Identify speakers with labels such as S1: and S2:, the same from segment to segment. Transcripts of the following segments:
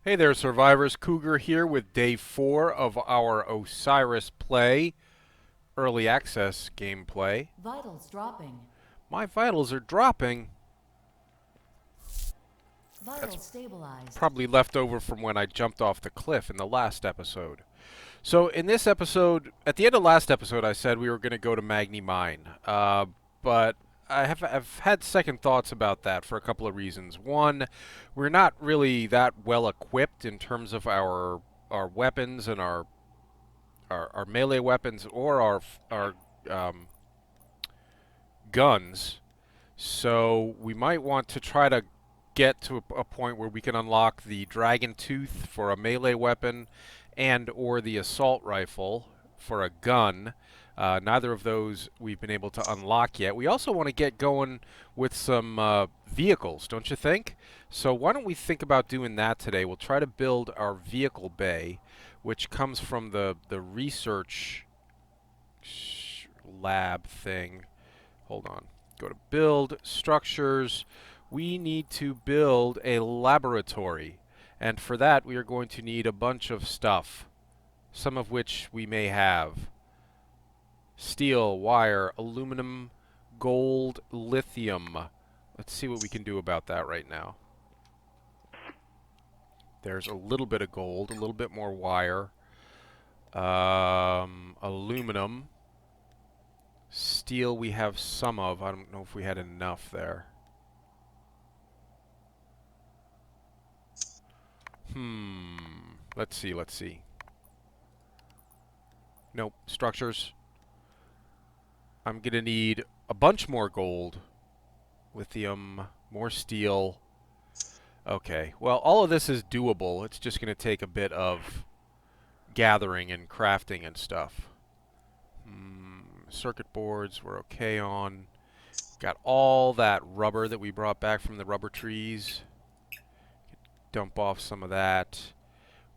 S1: Hey there, survivors. Cougar here with day 4 of our Osiris play, early access gameplay.
S2: Vitals dropping.
S1: My vitals are dropping. That's
S2: Vitals stabilized.
S1: probably left over from when I jumped off the cliff in the last episode. So in this episode, at the end of last episode, I said we were going to go to Magni Mine. But I've had second thoughts about that for a couple of reasons. One, we're not really that well equipped in terms of our weapons and our melee weapons or our um, guns. So we might want to try to get to a point where we can unlock the Dragon Tooth for a melee weapon and or the assault rifle for a gun. Neither of those we've been able to unlock yet. We also want to get going with some vehicles, don't you think? So why don't we think about doing that today? We'll try to build our vehicle bay, which comes from the research lab thing. Hold on. Go to build structures. We need to build a laboratory. And for that, we are going to need a bunch of stuff, some of which we may have. Steel, wire, aluminum, gold, lithium. Let's see what we can do about that right now. There's a little bit of gold, a little bit more wire. Aluminum. Steel we have some of. I don't know if we had enough there. Let's see. Nope. Structures. I'm going to need a bunch more gold. Lithium. More steel. Okay. Well, all of this is doable. It's just going to take a bit of gathering and crafting and stuff. Circuit boards we're okay on. Got all that rubber that we brought back from the rubber trees. Dump off some of that.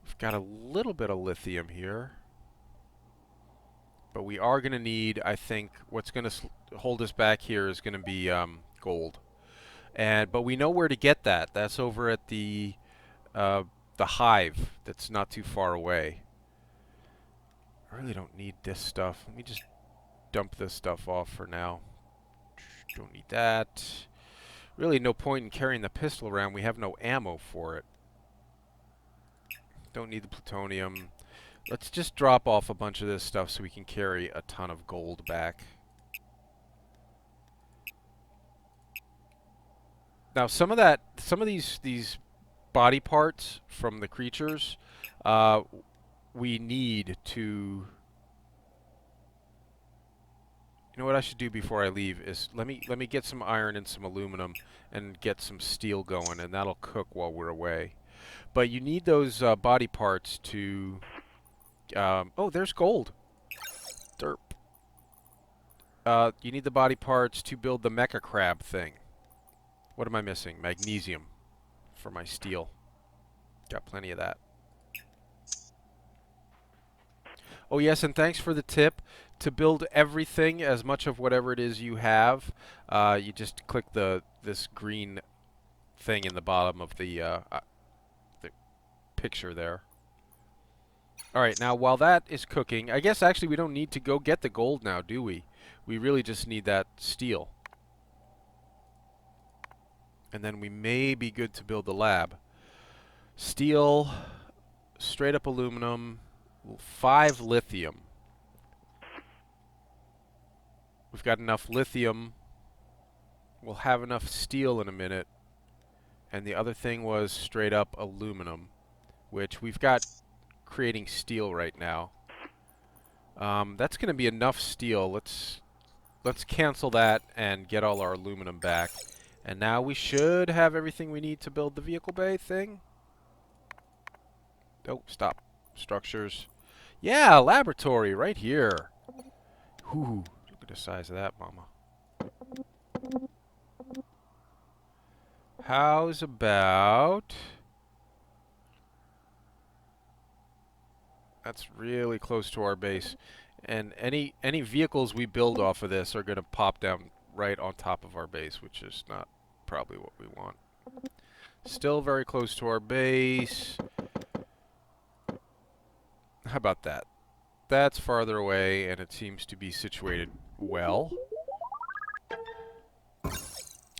S1: We've got a little bit of lithium here. But we are going to need, I think, what's going to hold us back here is going to be gold. But we know where to get that. That's over at the hive that's not too far away. I really don't need this stuff. Let me just dump this stuff off for now. Don't need that. Really no point in carrying the pistol around. We have no ammo for it. Don't need the plutonium. Let's just drop off a bunch of this stuff so we can carry a ton of gold back. Now some of these body parts from the creatures, we need to. You know what I should do before I leave is let me get some iron and some aluminum and get some steel going, and that'll cook while we're away. But you need those body parts to. Oh, there's gold. Derp. You need the body parts to build the mecha crab thing. What am I missing? Magnesium for my steel. Got plenty of that. Oh yes, and thanks for the tip. To build everything, as much of whatever it is you have, you just click this green thing in the bottom of the picture there. Alright, now while that is cooking, I guess actually we don't need to go get the gold now, do we? We really just need that steel. And then we may be good to build the lab. Steel, straight up aluminum, 5 lithium. We've got enough lithium. We'll have enough steel in a minute. And the other thing was straight up aluminum, which we've got creating steel right now. That's going to be enough steel. Let's cancel that and get all our aluminum back. And now we should have everything we need to build the vehicle bay thing. Oh, stop. Structures. Yeah, laboratory right here. Ooh, look at the size of that, mama. How's about... That's really close to our base. And any vehicles we build off of this are going to pop down right on top of our base, which is not probably what we want. Still very close to our base. How about that? That's farther away, and it seems to be situated well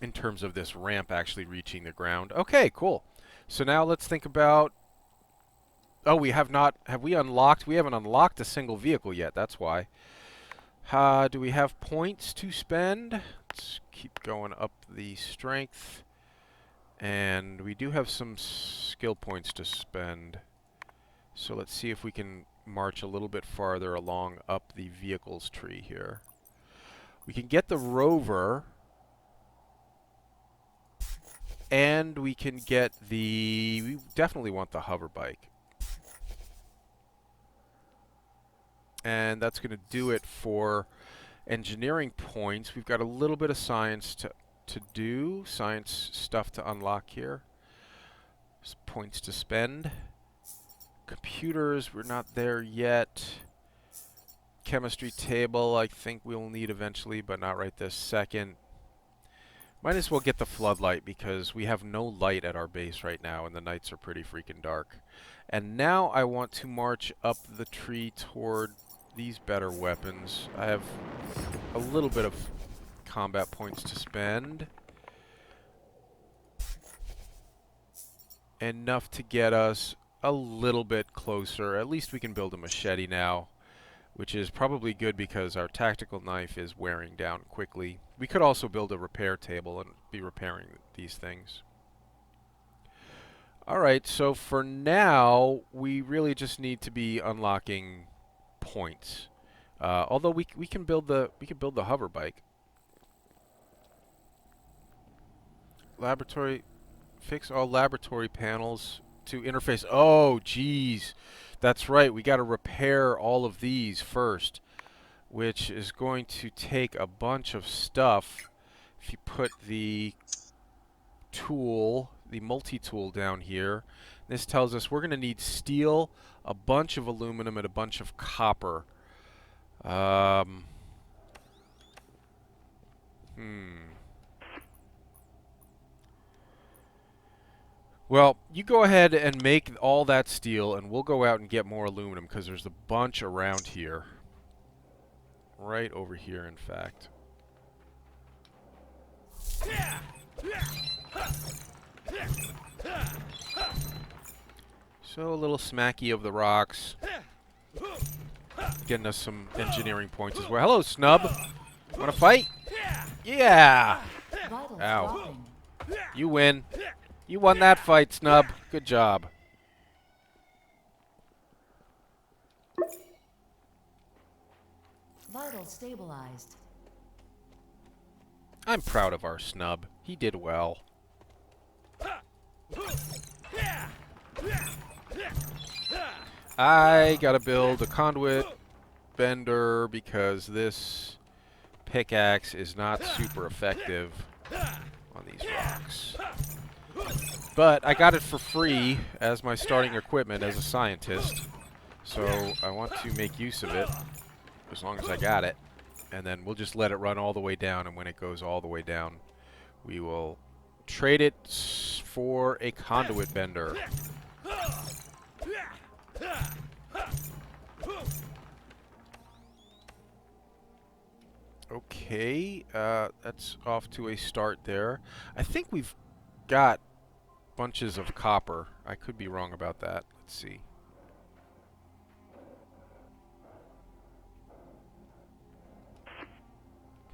S1: in terms of this ramp actually reaching the ground. Okay, cool. So now let's think about... Oh, we have not... Have we unlocked? We haven't unlocked a single vehicle yet. That's why. Do we have points to spend? Let's keep going up the strength. And we do have some skill points to spend. So let's see if we can march a little bit farther along up the vehicles tree here. We can get the rover, and we can get the... We definitely want the hover bike. And that's going to do it for engineering points. We've got a little bit of science to do, science stuff to unlock here. Points to spend. Computers, we're not there yet. Chemistry table, I think we'll need eventually, but not right this second. Might as well get the floodlight because we have no light at our base right now and the nights are pretty freaking dark. And now I want to march up the tree toward these better weapons. I have a little bit of combat points to spend. Enough to get us a little bit closer. At least we can build a machete now, which is probably good because our tactical knife is wearing down quickly. We could also build a repair table and be repairing these things. Alright, so for now, we really just need to be unlocking points. Although we can build the hover bike. Laboratory, fix all laboratory panels to interface. Oh, geez. That's right. We got to repair all of these first, which is going to take a bunch of stuff. If you put the tool, the multi-tool down here, this tells us we're going to need steel, a bunch of aluminum, and a bunch of copper. Well, you go ahead and make all that steel, and we'll go out and get more aluminum, because there's a bunch around here. Right over here, in fact. So, a little smacky of the rocks. Getting us some engineering points as well. Hello, Snub! Wanna fight? Yeah!
S2: Vitals
S1: Ow.
S2: dropping.
S1: You win. You won that fight, Snub. Good job.
S2: Vitals stabilized.
S1: I'm proud of our Snub. He did well. I gotta build a conduit bender because this pickaxe is not super effective on these rocks. But I got it for free as my starting equipment as a scientist, so I want to make use of it as long as I got it. And then we'll just let it run all the way down, and when it goes all the way down, we will trade it for a conduit bender. Okay, that's off to a start there. I think we've got bunches of copper. I could be wrong about that. Let's see.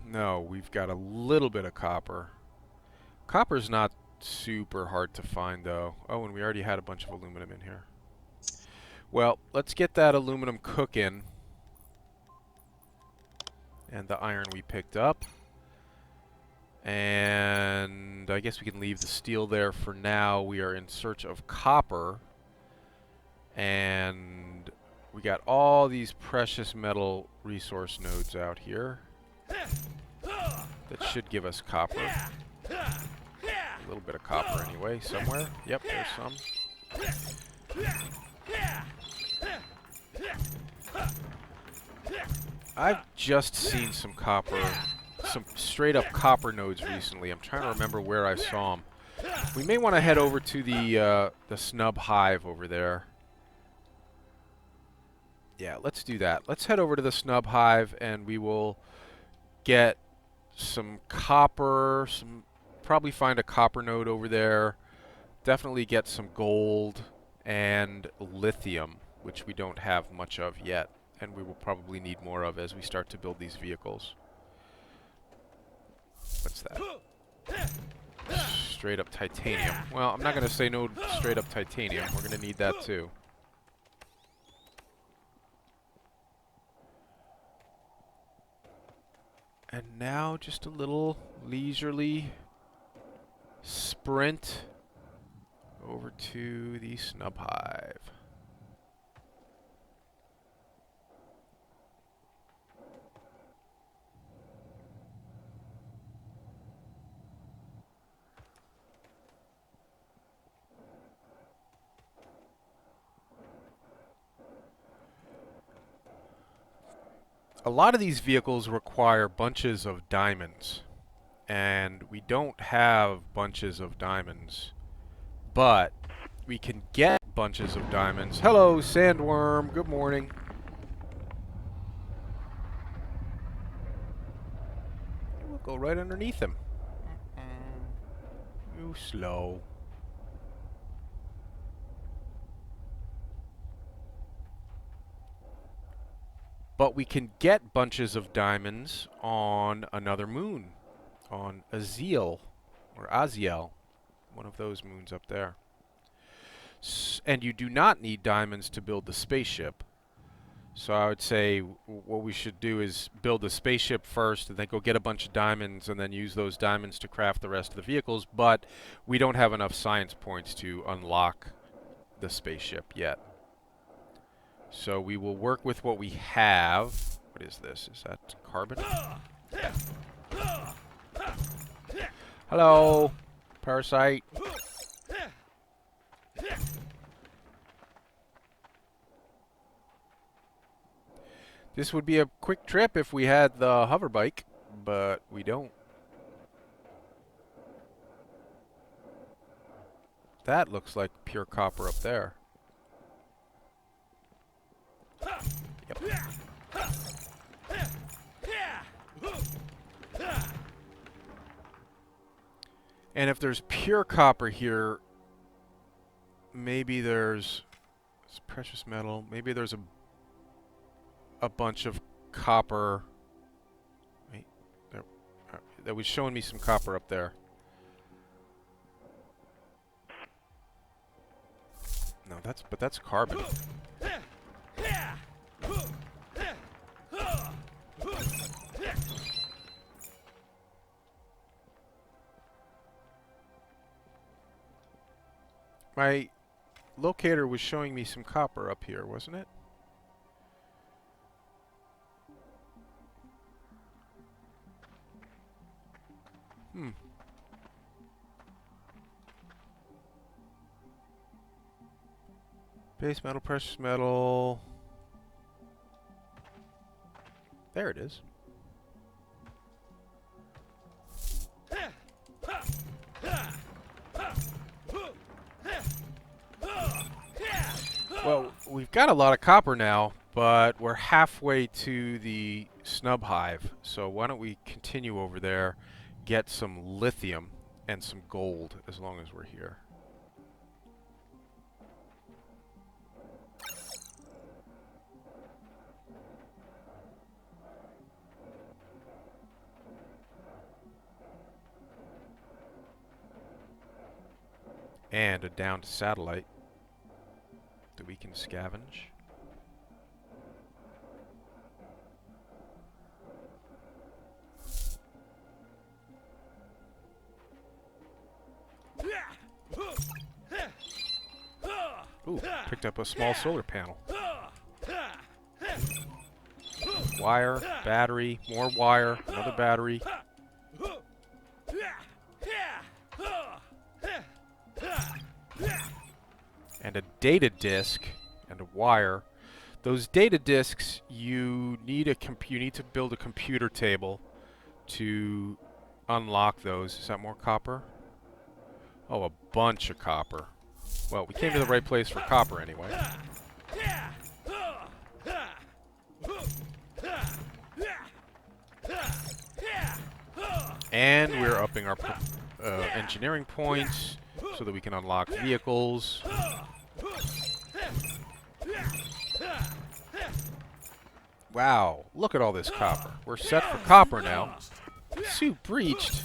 S1: No, we've got a little bit of copper. Copper's not super hard to find, though. Oh, and we already had a bunch of aluminum in here. Well, let's get that aluminum cooking. And the iron we picked up. And I guess we can leave the steel there for now. We are in search of copper. And we got all these precious metal resource nodes out here. That should give us copper. A little bit of copper anyway, somewhere. Yep, there's some. I've just seen some copper, some straight up copper nodes recently. I'm trying to remember where I saw them. We may want to head over to the Snub Hive over there. Yeah, let's do that. Let's head over to the snub hive and we will get some copper, probably find a copper node over there. Definitely get some gold and lithium, which we don't have much of yet, and we will probably need more of as we start to build these vehicles. What's that? Straight up titanium. Well, I'm not going to say no straight up titanium. We're going to need that too. And now just a little leisurely sprint over to the snub hive. A lot of these vehicles require bunches of diamonds, and we don't have bunches of diamonds, but we can get bunches of diamonds. Hello, sandworm. Good morning. We'll go right underneath him. You slow. But we can get bunches of diamonds on another moon, on Aziel, or Aziel, one of those moons up there. And you do not need diamonds to build the spaceship. So I would say what we should do is build the spaceship first, and then go get a bunch of diamonds, and then use those diamonds to craft the rest of the vehicles. But we don't have enough science points to unlock the spaceship yet. So we will work with what we have. What is this? Is that carbon? Hello, parasite. This would be a quick trip if we had the hover bike, but we don't. That looks like pure copper up there. Yep. And if there's pure copper here, maybe there's precious metal. Maybe there's a bunch of copper. Wait, that was showing me some copper up there. No, that's carbon. My locator was showing me some copper up here, wasn't it? Base metal, precious metal. There it is. Well, we've got a lot of copper now, but we're halfway to the snub hive. So why don't we continue over there, get some lithium and some gold as long as we're here. And a downed satellite that we can scavenge. Ooh, picked up a small solar panel. Wire, battery, more wire, another battery. And a data disk and a wire. Those data disks, you need to build a computer table to unlock those. Is that more copper? Oh, a bunch of copper. Well, we came to the right place for copper anyway. And we're upping our engineering points so that we can unlock vehicles. Wow, look at all this copper. We're set for copper now. Suit breached.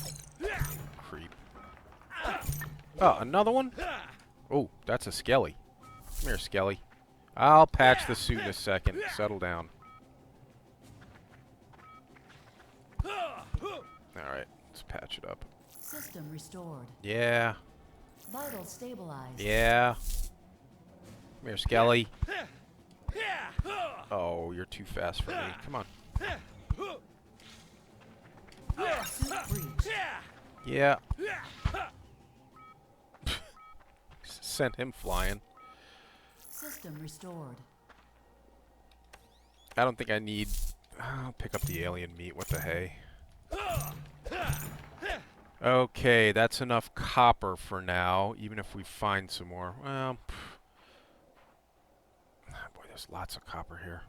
S1: Creep. Oh, another one? Oh, that's a Skelly. Come here, Skelly. I'll patch the suit in a second. Settle down. Alright, let's patch it up.
S2: System restored.
S1: Yeah.
S2: Vital stabilized.
S1: Yeah. Come here, Skelly. Oh, you're too fast for me. Come on.
S2: Suit breached.
S1: Yeah. Sent him flying.
S2: System restored.
S1: I don't think I need... I'll pick up the alien meat. What the hey? Okay, that's enough copper for now, even if we find some more. Well, boy, there's lots of copper here.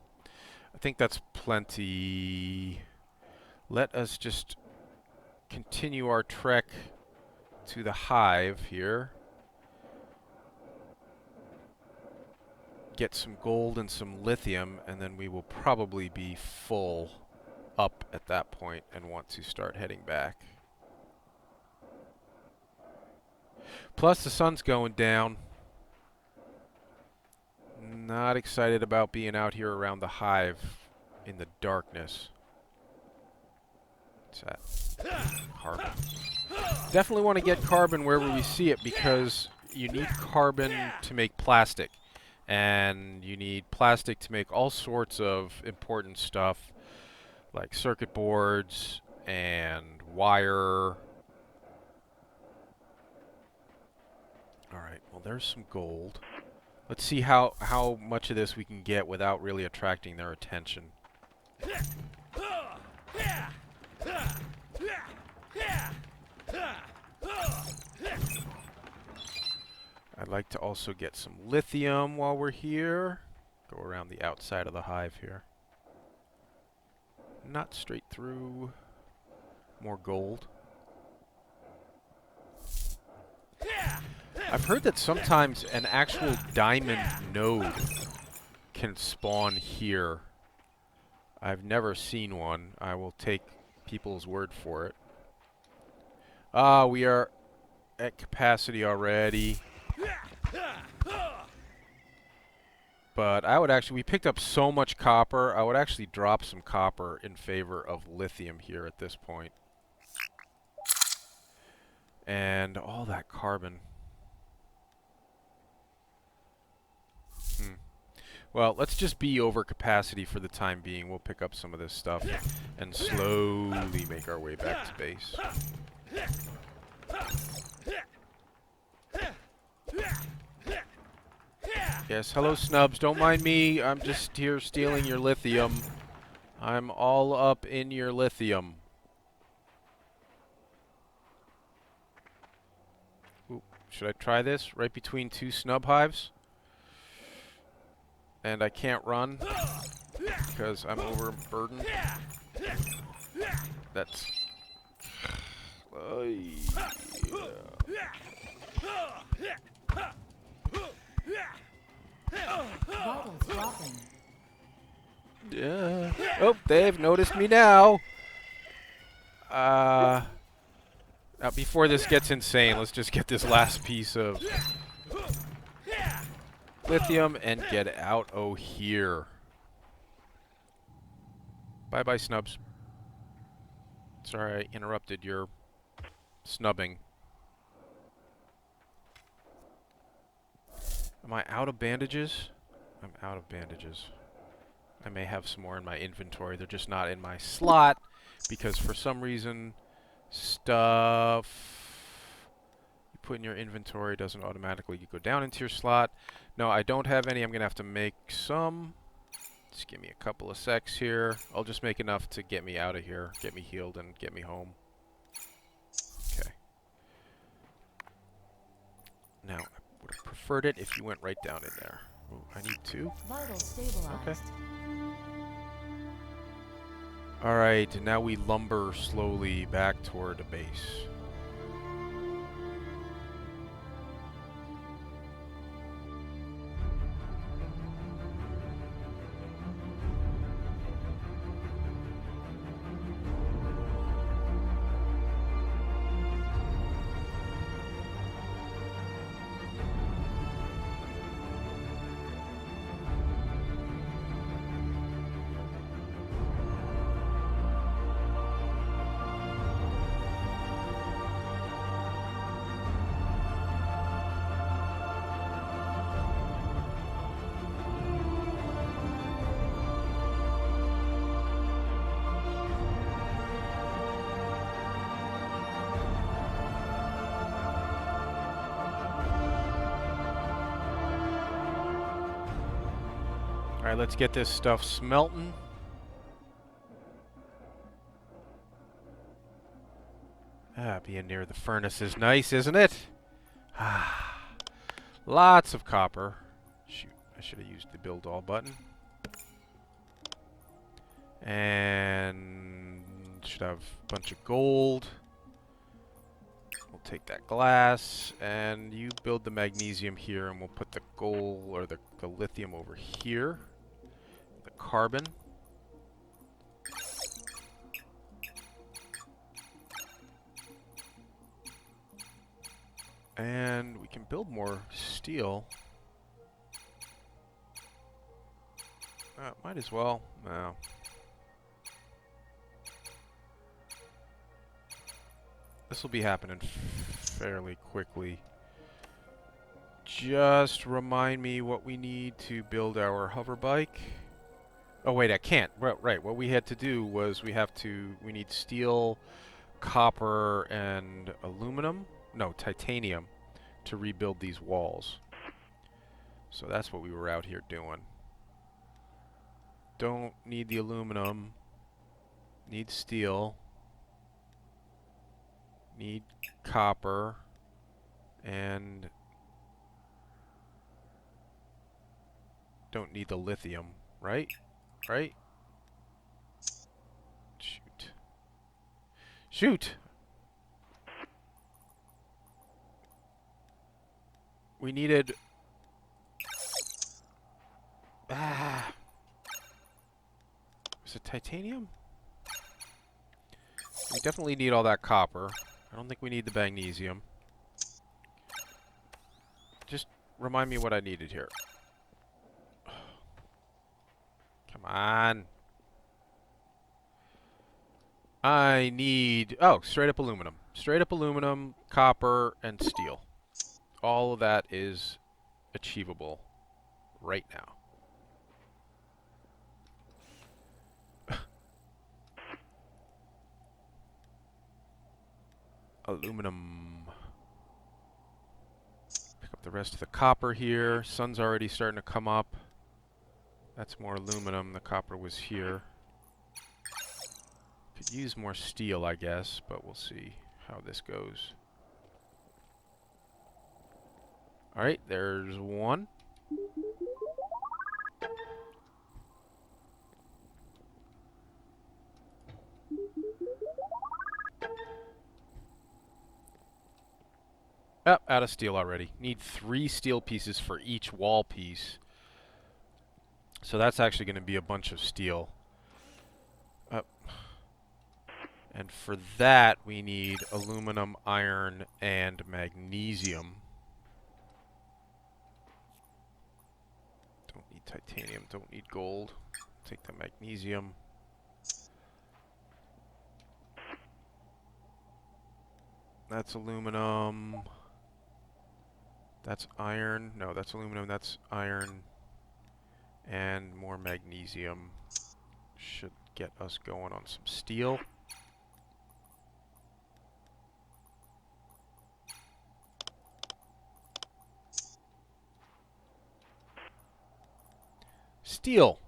S1: I think that's plenty. Let us just continue our trek to the hive here. Get some gold and some lithium, and then we will probably be full up at that point and want to start heading back. Plus, the sun's going down. Not excited about being out here around the hive in the darkness. What's that? Carbon. Definitely want to get carbon wherever we see it, because you need carbon to make plastic. And you need plastic to make all sorts of important stuff, like circuit boards and wire. Alright, well there's some gold. Let's see how much of this we can get without really attracting their attention. I'd like to also get some lithium while we're here. Go around the outside of the hive here. Not straight through. More gold. I've heard that sometimes an actual diamond node can spawn here. I've never seen one. I will take people's word for it. We are at capacity already. But I would actually, we picked up so much copper, I would actually drop some copper in favor of lithium here at this point. And all that carbon. Well, let's just be over capacity for the time being. We'll pick up some of this stuff and slowly make our way back to base. Yes, hello Snubs. Don't mind me. I'm just here stealing your lithium. I'm all up in your lithium. Ooh, should I try this? Right between two snub hives? And I can't run because I'm overburdened. That's...
S2: Vitals dropping.
S1: Yeah. Oh, they've noticed me now. Now, before this gets insane, let's just get this last piece of lithium and get out of here. Bye-bye, Snubs. Sorry I interrupted your snubbing. Am I out of bandages? I'm out of bandages. I may have some more in my inventory. They're just not in my slot because for some reason stuff you put in your inventory doesn't automatically go down into your slot. No, I don't have any. I'm going to have to make some. Just give me a couple of secs here. I'll just make enough to get me out of here, get me healed, and get me home. Okay. Now, I would have preferred it if you went right down in there. Ooh, I need two.
S2: Vitals stabilized.
S1: Okay. Alright, and now we lumber slowly back toward the base. Alright, let's get this stuff smelting. Being near the furnace is nice, isn't it? Lots of copper. Shoot, I should have used the build all button. And should have a bunch of gold. We'll take that glass, and you build the magnesium here, and we'll put the gold or the lithium over here. The carbon. And we can build more steel. Might as well. No. This will be happening fairly quickly. Just remind me what we need to build our hover bike. Oh wait, I can't. Right, what we had to do was we need steel, copper, and aluminum. No, titanium to rebuild these walls. So that's what we were out here doing. Don't need the aluminum. Need steel. Need copper. And don't need the lithium, right? Right? Shoot. Shoot! We needed... Is it titanium? We definitely need all that copper. I don't think we need the magnesium. Just remind me what I needed here. Come on. I need... Oh, straight up aluminum. Straight up aluminum, copper, and steel. All of that is achievable right now. Aluminum. Pick up the rest of the copper here. Sun's already starting to come up. That's more aluminum. The copper was here. Could use more steel, I guess, but we'll see how this goes. Alright, there's one. Oh, out of steel already. Need 3 steel pieces for each wall piece. So that's actually going to be a bunch of steel. And for that, we need aluminum, iron, and magnesium. Don't need titanium, don't need gold. Take the magnesium. That's aluminum. That's iron. No, that's aluminum, that's iron. And more magnesium. Should get us going on some steel. Steel.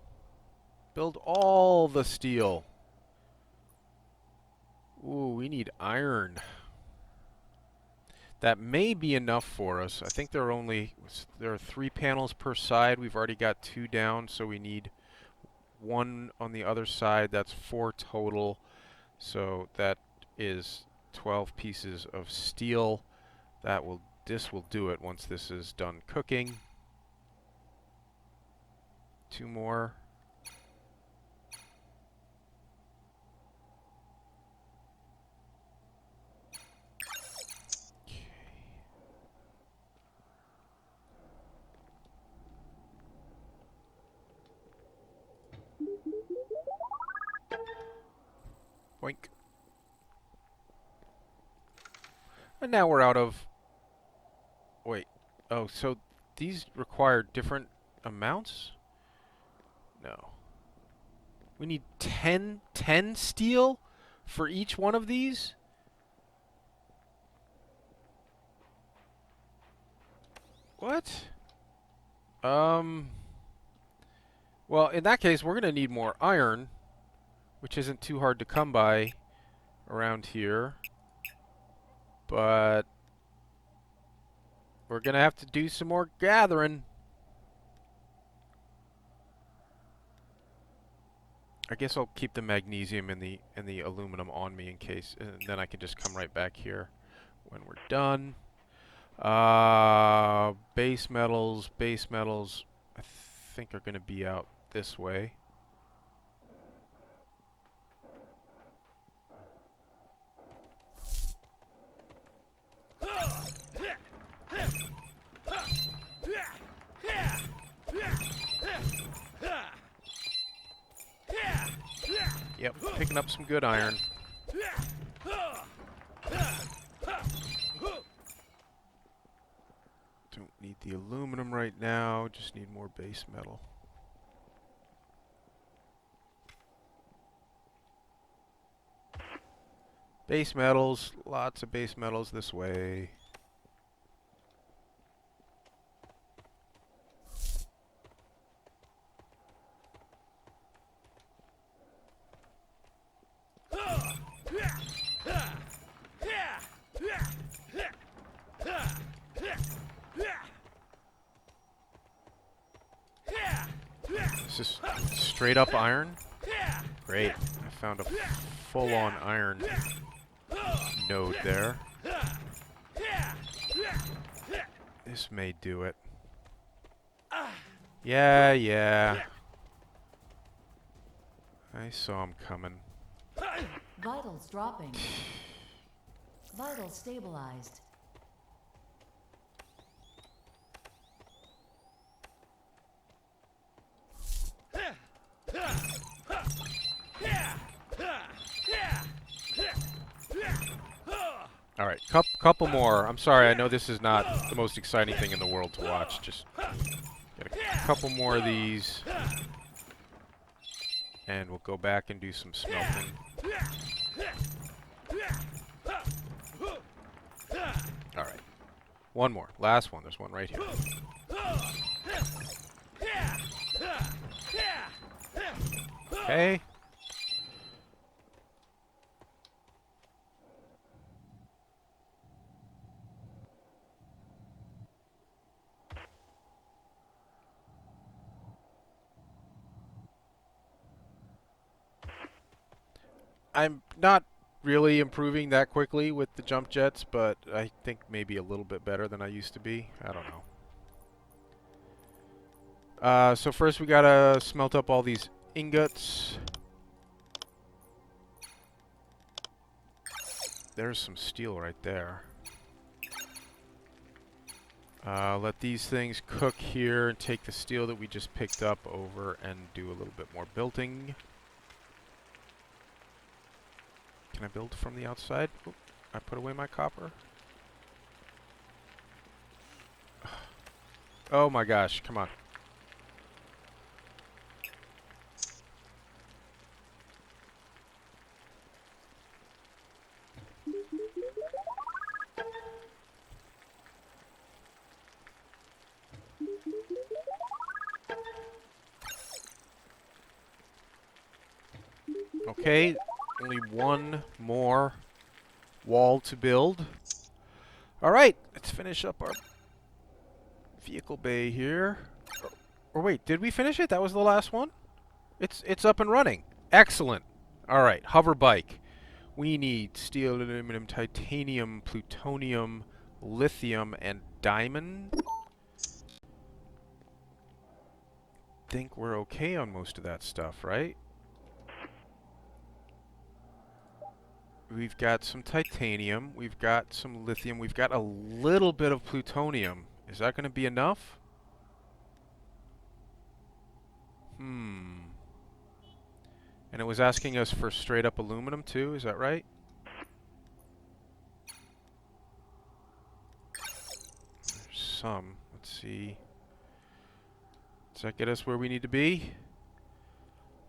S1: Build all the steel. Ooh, we need iron. That may be enough for us. I think there are 3 panels per side. We've already got 2 down, so we need one on the other side. That's 4 total. So that is 12 pieces of steel. This will do it once this is done cooking. 2 more. Boink. And now we're out of... Wait. Oh, so these require different amounts? No. We need 10 steel for each one of these? What? Well, in that case, we're going to need more iron, which isn't too hard to come by around here. But we're going to have to do some more gathering. I guess I'll keep the magnesium and the aluminum on me in case, and then I can just come right back here when we're done. Base metals, I think are going to be out this way. Yep, picking up some good iron. Don't need the aluminum right now, just need more base metal. Base metals, lots of base metals this way. Is this straight up iron? Great. I found a full-on iron node there. This may do it. Yeah. I saw him coming.
S2: Vitals dropping. Vitals stabilized.
S1: All right, couple more. I'm sorry, I know this is not the most exciting thing in the world to watch. Just get a couple more of these, and we'll go back and do some smelting. All right, one more, last one. There's one right here. Okay. I'm not really improving that quickly with the jump jets, but I think maybe a little bit better than I used to be. I don't know. So first we gotta smelt up all these ingots. There's some steel right there. Let these things cook here and take the steel that we just picked up over and do a little bit more building. Can I build from the outside? Oop, I put away my copper. Oh my gosh, come on. Okay, only one more wall to build. Alright, let's finish up our vehicle bay here. Or wait, did we finish it? That was the last one? It's up and running. Excellent. All right, hover bike. We need steel, aluminum, titanium, plutonium, lithium, and diamond. Think we're okay on most of that stuff, right? We've got some titanium, we've got some lithium, we've got a little bit of plutonium. Is that going to be enough? And it was asking us for straight up aluminum too, is that right? There's some. Let's see. Does that get us where we need to be?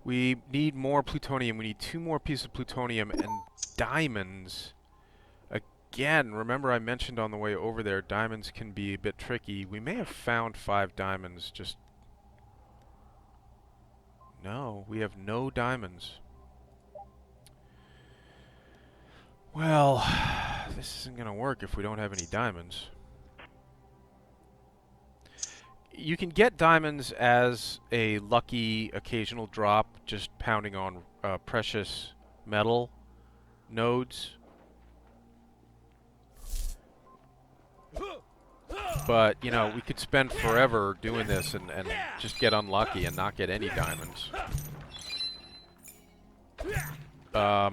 S1: We need more plutonium. We need 2 more pieces of plutonium and diamonds. Again, remember I mentioned on the way over there, diamonds can be a bit tricky. We may have found 5 diamonds, just... No, we have no diamonds. Well, this isn't going to work if we don't have any diamonds. You can get diamonds as a lucky occasional drop, just pounding on precious metal nodes. But, you know, we could spend forever doing this and just get unlucky and not get any diamonds. I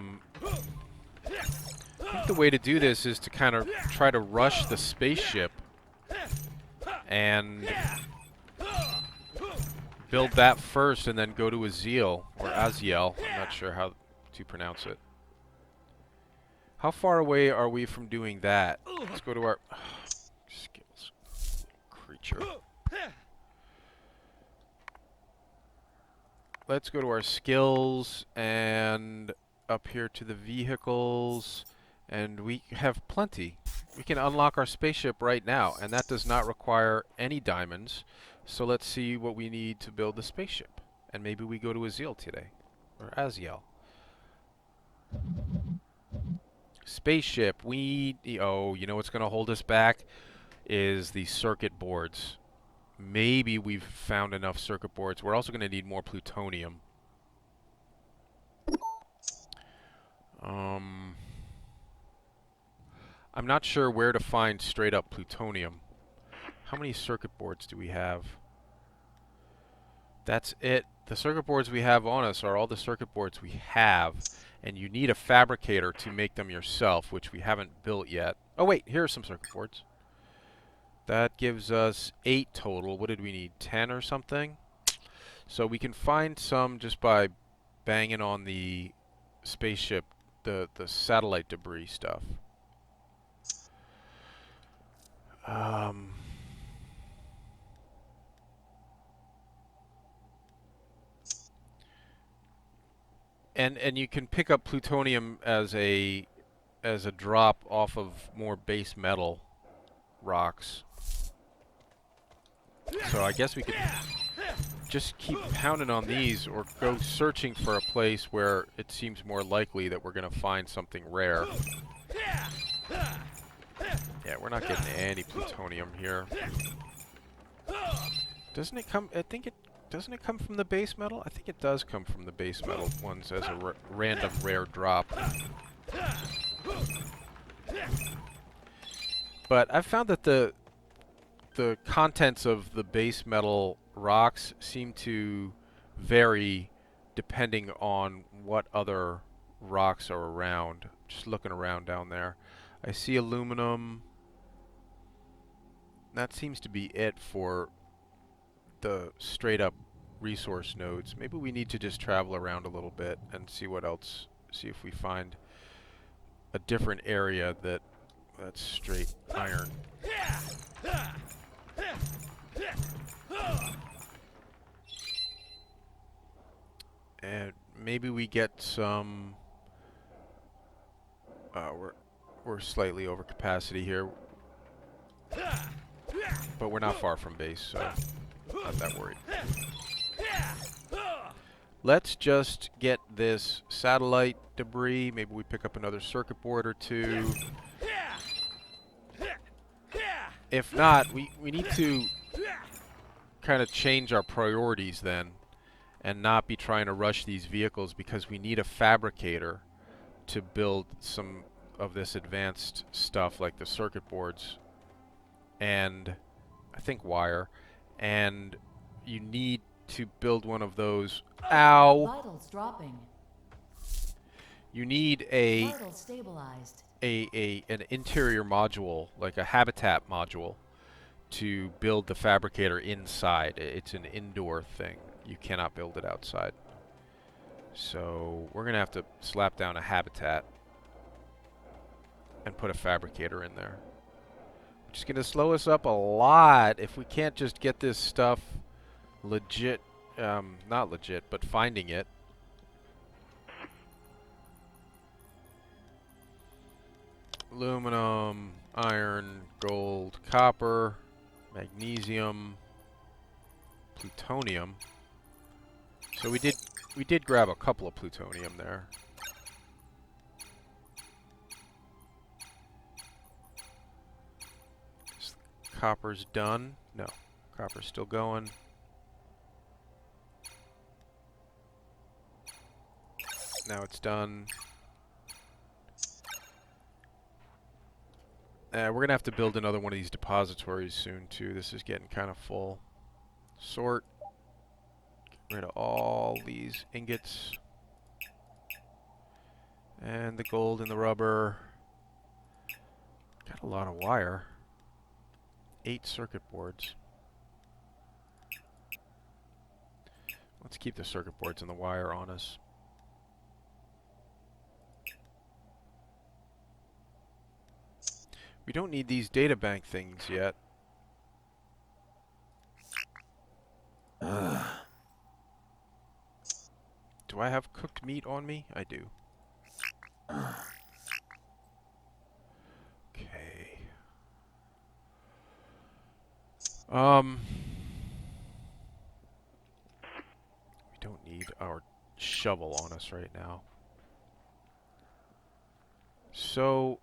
S1: think the way to do this is to kind of try to rush the spaceship and build that first and then go to Aziel, or Aziel, I'm not sure how to pronounce it. How far away are we from doing that? Let's go to our... skills. Creature. Let's go to our skills and up here to the vehicles, and we have plenty. We can unlock our spaceship right now, and that does not require any diamonds. So let's see what we need to build the spaceship. And maybe we go to Aziel today. Or Aziel. Spaceship. Oh, you know what's going to hold us back? Is the circuit boards. Maybe we've found enough circuit boards. We're also going to need more plutonium. I'm not sure where to find straight up plutonium. How many circuit boards do we have? That's it. The circuit boards we have on us are all the circuit boards we have. And you need a fabricator to make them yourself, which we haven't built yet. Oh wait, here are some circuit boards. That gives us 8 total. What did we need? 10 or something? So we can find some just by banging on the spaceship, the satellite debris stuff. And you can pick up plutonium as a drop off of more base metal rocks. So I guess we could just keep pounding on these or go searching for a place where it seems more likely that we're going to find something rare. Yeah, we're not getting any plutonium here. Doesn't it come... Doesn't it come from the base metal? I think it does come from the base metal ones as a random rare drop. But I've found that the contents of the base metal rocks seem to vary depending on what other rocks are around. Just looking around down there. I see aluminum. That seems to be it for the straight up resource nodes. Maybe we need to just travel around a little bit and see what else, see if we find a different area that's straight iron. And maybe we get some we're slightly over capacity here, but we're not far from base, so not that worried. Let's just get this satellite debris. Maybe we pick up another circuit board or 2. If not, we need to kind of change our priorities then and not be trying to rush these vehicles, because we need a fabricator to build some of this advanced stuff like the circuit boards and I think wire, and you need to build one of those. Ow!
S2: Vitals dropping.
S1: You need a
S2: Vitals stabilized.
S1: an interior module, like a habitat module, to build the fabricator inside. It's an indoor thing. You cannot build it outside. So we're gonna have to slap down a habitat and put a fabricator in there. Which is gonna slow us up a lot if we can't just get this stuff legit, not legit, but finding it. Aluminum, iron, gold, copper, magnesium, plutonium. So we did grab a couple of plutonium there. Copper's done. No, copper's still going. Now it's done. We're going to have to build another one of these depositories soon, too. This is getting kind of full. Sort. Get rid of all these ingots. And the gold and the rubber. Got a lot of wire. 8 circuit boards. Let's keep the circuit boards and the wire on us. We don't need these data bank things yet. Do I have cooked meat on me? I do. Okay. We don't need our shovel on us right now. So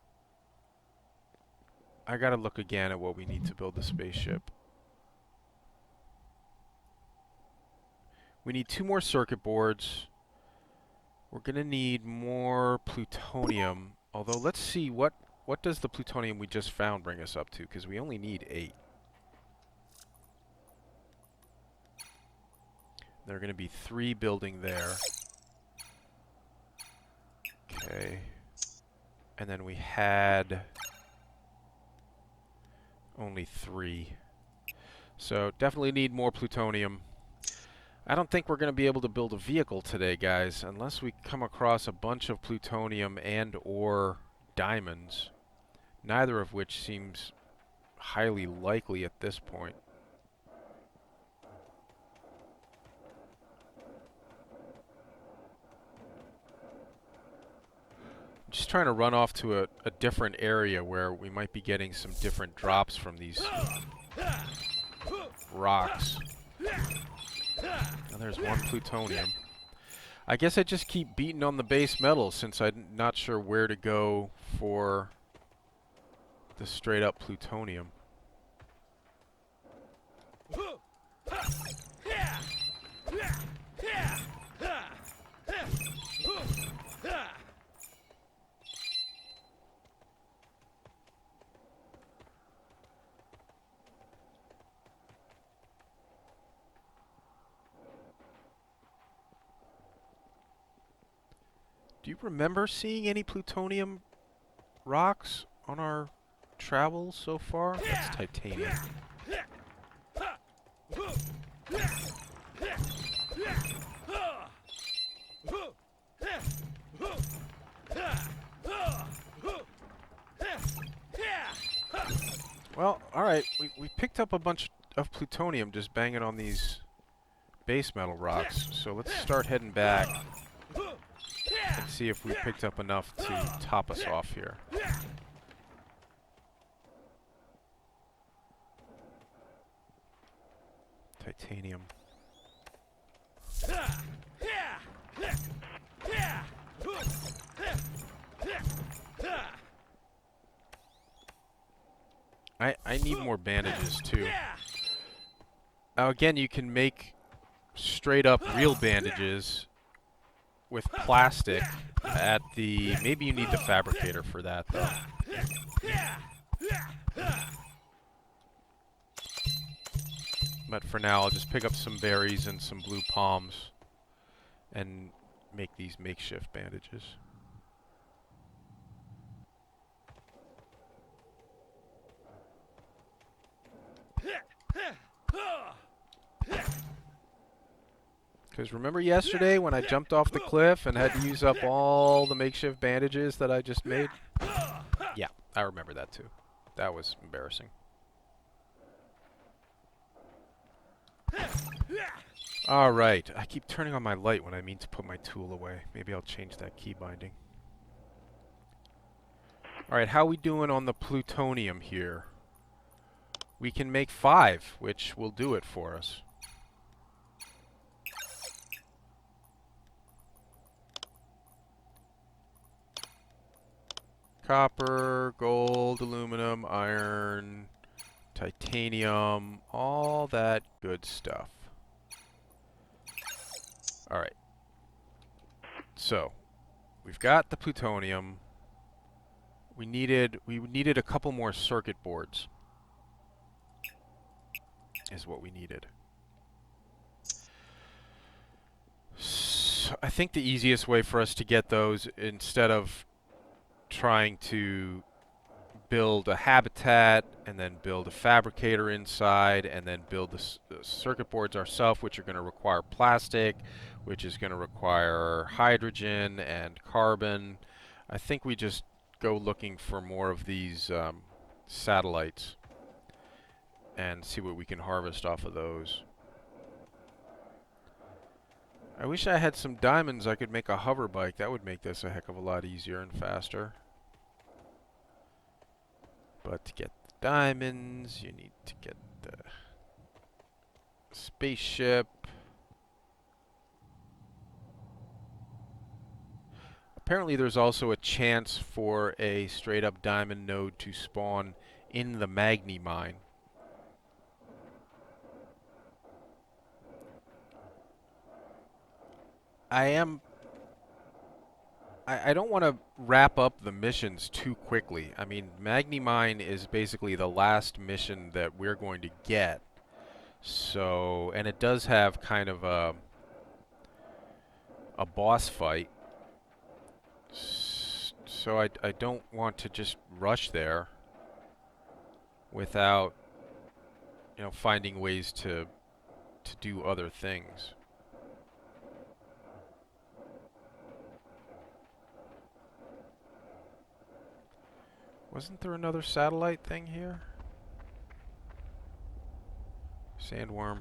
S1: I gotta look again at what we need to build the spaceship. We need 2 more circuit boards. We're gonna need more plutonium. Although, let's see, what does the plutonium we just found bring us up to? Because we only need 8. There are gonna be 3 building there. Okay. And then we had only 3. So definitely need more plutonium. I don't think we're going to be able to build a vehicle today, guys, unless we come across a bunch of plutonium and or diamonds, neither of which seems highly likely at this point. I'm just trying to run off to a different area where we might be getting some different drops from these rocks. Now there's 1 plutonium. I guess I just keep beating on the base metal since I'm not sure where to go for the straight up plutonium. Do you remember seeing any plutonium rocks on our travels so far? That's titanium. Well, alright, we picked up a bunch of plutonium just banging on these base metal rocks, so let's start heading back and see if we picked up enough to top us off here. Titanium. I need more bandages too. Now again, you can make straight up real bandages with plastic at the... Maybe you need the fabricator for that, though. But for now, I'll just pick up some berries and some blue palms and make these makeshift bandages. Because remember yesterday when I jumped off the cliff and had to use up all the makeshift bandages that I just made? Yeah, I remember that too. That was embarrassing. Alright, I keep turning on my light when I mean to put my tool away. Maybe I'll change that key binding. Alright, how are we doing on the plutonium here? We can make 5, which will do it for us. Copper, gold, aluminum, iron, titanium, all that good stuff. Alright. So, we've got the plutonium. We needed a couple more circuit boards. Is what we needed. So I think the easiest way for us to get those, instead of trying to build a habitat and then build a fabricator inside and then build the circuit boards ourselves, which are going to require plastic, which is going to require hydrogen and carbon. I think we just go looking for more of these satellites and see what we can harvest off of those. I wish I had some diamonds I could make a hover bike. That would make this a heck of a lot easier and faster. But to get the diamonds, you need to get the spaceship. Apparently there's also a chance for a straight up diamond node to spawn in the Magni mine. I don't want to wrap up the missions too quickly. I mean, Magni Mine is basically the last mission that we're going to get. So, and it does have kind of a boss fight. So I don't want to just rush there without, you know, finding ways to do other things. Wasn't there another satellite thing here? Sandworm.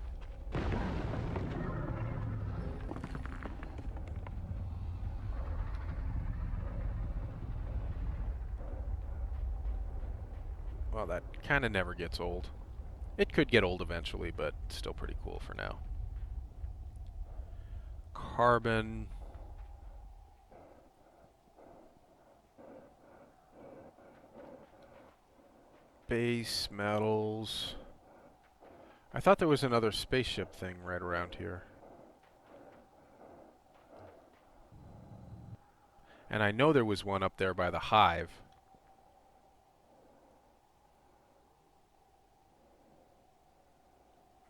S1: Well, that kind of never gets old. It could get old eventually, but still pretty cool for now. Carbon. Base metals. I thought there was another spaceship thing right around here. And I know there was one up there by the hive.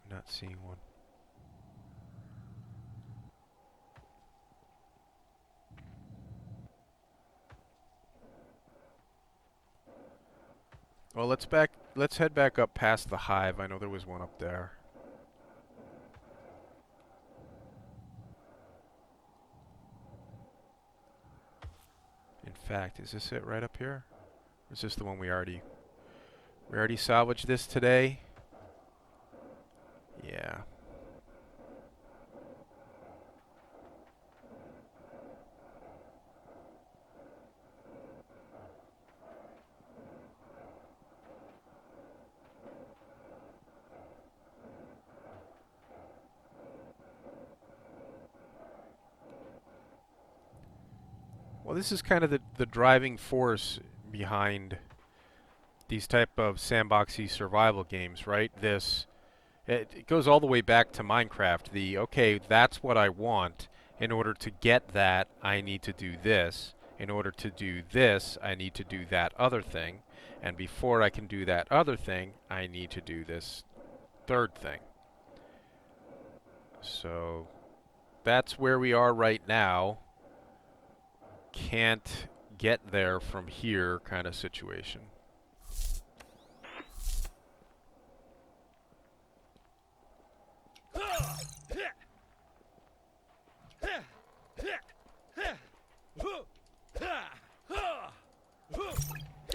S1: I'm not seeing one. Well, let's head back up past the hive. I know there was one up there. In fact, is this it right up here? Or is this the one we already salvaged this today? Yeah. Well, this is kind of the driving force behind these type of sandboxy survival games, right? This It goes all the way back to Minecraft. Okay, that's what I want. In order to get that, I need to do this. In order to do this, I need to do that other thing. And before I can do that other thing, I need to do this third thing. So that's where we are right now. Can't get there from here kind of situation.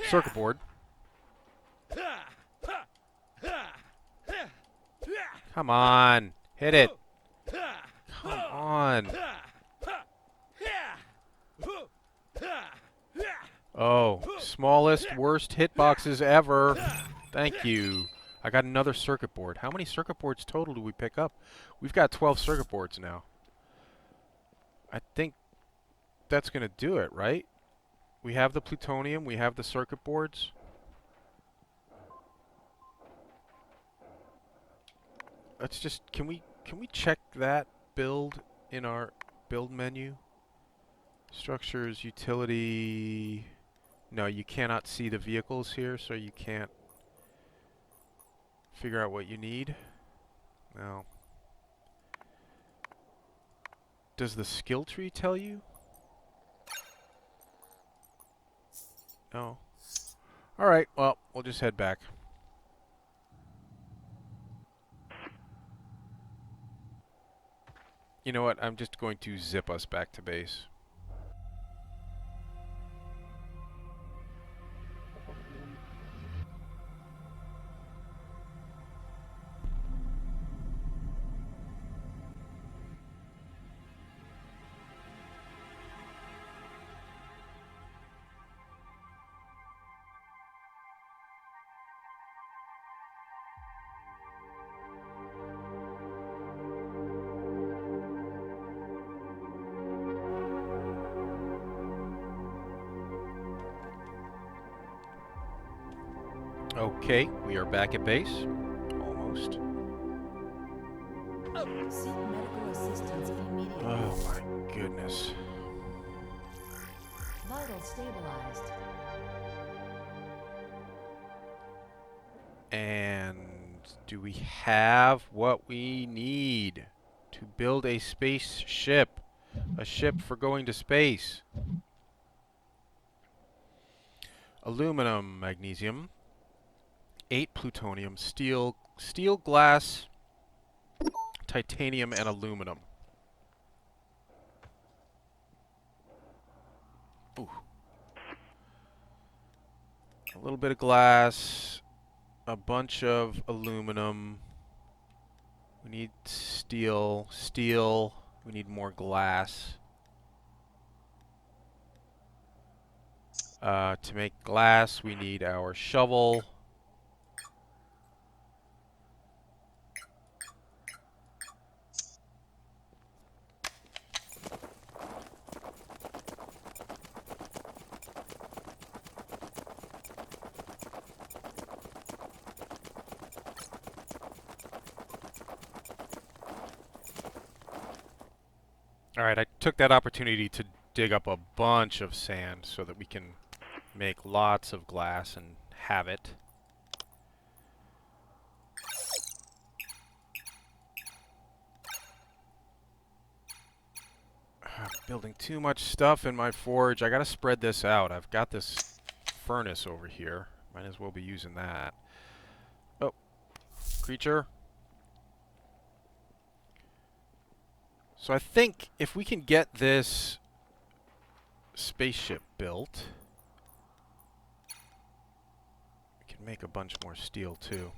S1: Circuit board. Come on, hit it. Come on. Oh, smallest, worst hitboxes ever. Thank you. I got another circuit board. How many circuit boards total do we pick up? We've got 12 circuit boards now. I think that's going to do it, right? We have the plutonium, we have the circuit boards. Let's just, can we check that build in our build menu? Structures, utility. No, you cannot see the vehicles here, so you can't figure out what you need. No. Does the skill tree tell you? No. Alright, well, we'll just head back. You know what? I'm just going to zip us back to base. Okay, we are back at base. Almost.
S2: Seek medical assistance immediately.
S1: Oh my goodness.
S2: Vital stabilized.
S1: And do we have what we need to build a spaceship? A ship for going to space. Aluminum, magnesium, 8 plutonium, steel, glass, titanium, and aluminum. Ooh. A little bit of glass, a bunch of aluminum. We need steel, we need more glass. To make glass, we need our shovel. Alright, I took that opportunity to dig up a bunch of sand so that we can make lots of glass and have it. I'm building too much stuff in my forge. I gotta spread this out. I've got this furnace over here. Might as well be using that. Oh, creature. So I think if we can get this spaceship built, we can make a bunch more steel too.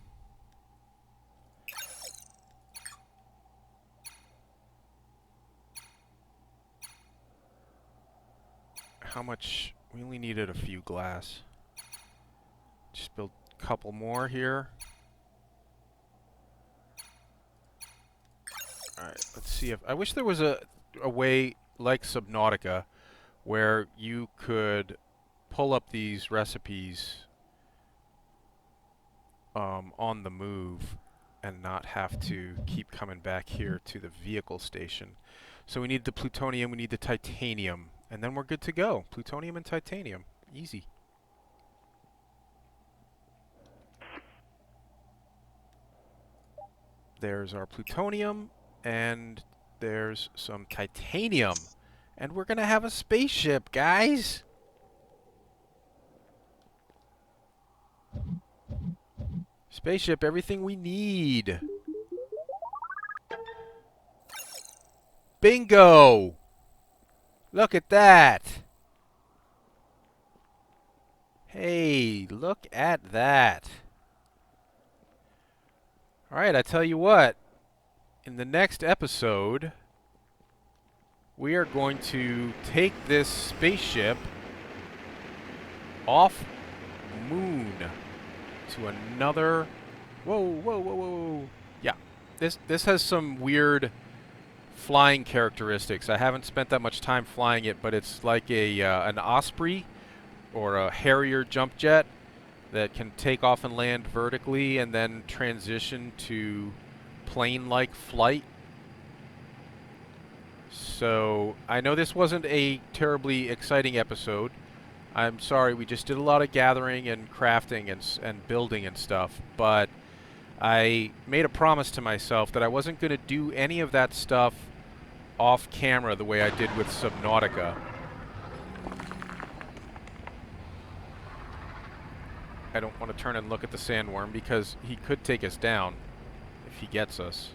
S1: How much? We only needed a few glass. Just build a couple more here. Alright, let's see if... I wish there was a way like Subnautica where you could pull up these recipes on the move and not have to keep coming back here to the vehicle station. So we need the plutonium, we need the titanium, and then we're good to go. Plutonium and titanium. Easy. There's our plutonium, and there's some titanium. And we're gonna have a spaceship, guys! Spaceship, everything we need. Bingo! Look at that! Hey, look at that. Alright, I tell you what. In the next episode, we are going to take this spaceship off moon to another... Whoa, whoa, whoa, whoa. Yeah, this has some weird flying characteristics. I haven't spent that much time flying it, but it's like a an Osprey or a Harrier jump jet that can take off and land vertically and then transition to plane-like flight. So I know this wasn't a terribly exciting episode. I'm sorry, we just did a lot of gathering and crafting and building and stuff, but I made a promise to myself that I wasn't going to do any of that stuff off camera the way I did with Subnautica. I don't want to turn and look at the sandworm because he could take us down if he gets us.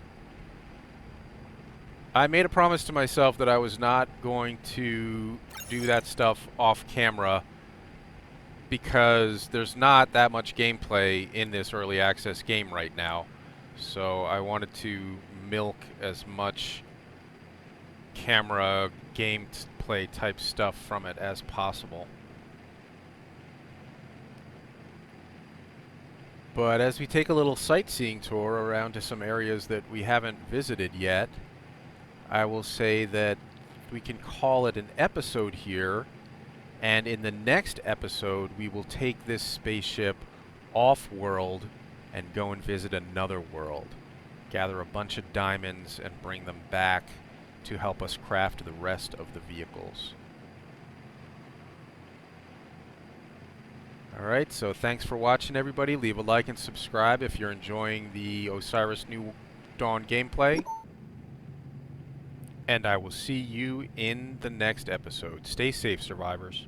S1: I made a promise to myself that I was not going to do that stuff off camera because there's not that much gameplay in this early access game right now. So I wanted to milk as much camera gameplay type stuff from it as possible. But as we take a little sightseeing tour around to some areas that we haven't visited yet, I will say that we can call it an episode here, and in the next episode we will take this spaceship off-world and go and visit another world. Gather a bunch of diamonds and bring them back to help us craft the rest of the vehicles. Alright, so thanks for watching, everybody. Leave a like and subscribe if you're enjoying the Osiris New Dawn gameplay. And I will see you in the next episode. Stay safe, survivors.